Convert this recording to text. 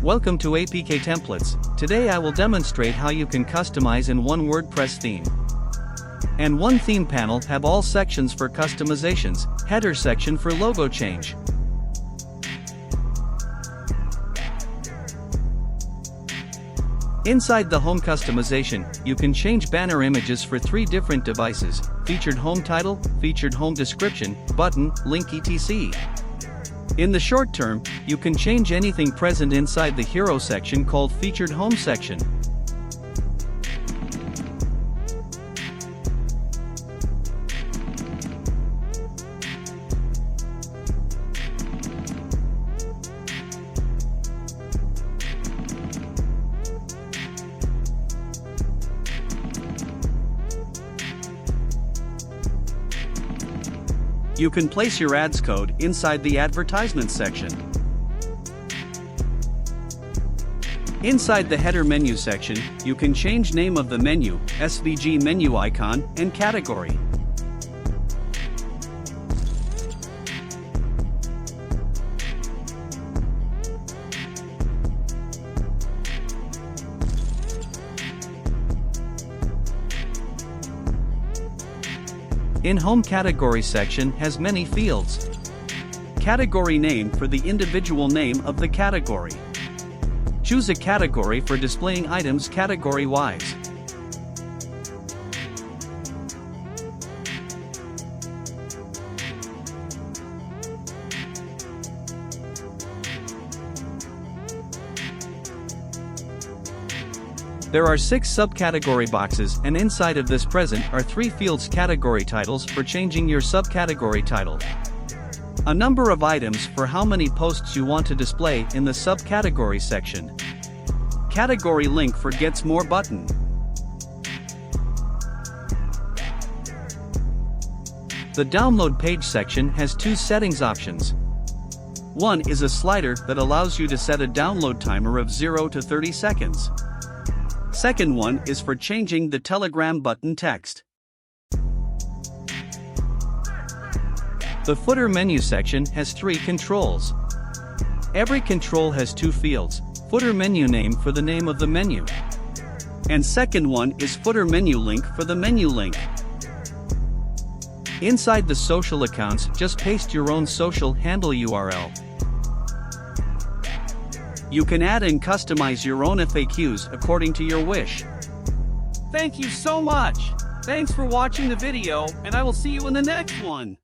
Welcome to APK Templates. Today I will demonstrate how you can customize AN1 WordPress theme. AN1 theme panel have all sections for customizations, header section for logo change. Inside the home customization, you can change banner images for 3 different devices: featured home title, featured home description, button, link etc. In the short term, you can change anything present inside the hero section called featured home section. You can place your ads code inside the advertisement section. Inside the header menu section, you can change name of the menu, SVG menu icon, and category. In Home Category section has many fields. Category name for the individual name of the category. Choose a category for displaying items category-wise. There are 6 subcategory boxes, and inside of this present are 3 fields: category titles for changing your subcategory title, a number of items for how many posts you want to display in the subcategory section, category link for gets more button. The download page section has 2 settings options. One is a slider that allows you to set a download timer of 0 to 30 seconds. Second one is for changing the Telegram button text. The footer menu section has 3 controls. Every control has 2 fields: footer menu name for the name of the menu, and second one is footer menu link for the menu link. Inside the social accounts, just paste your own social handle URL. You can add and customize your own FAQs according to your wish. Thank you so much! Thanks for watching the video, and I will see you in the next one.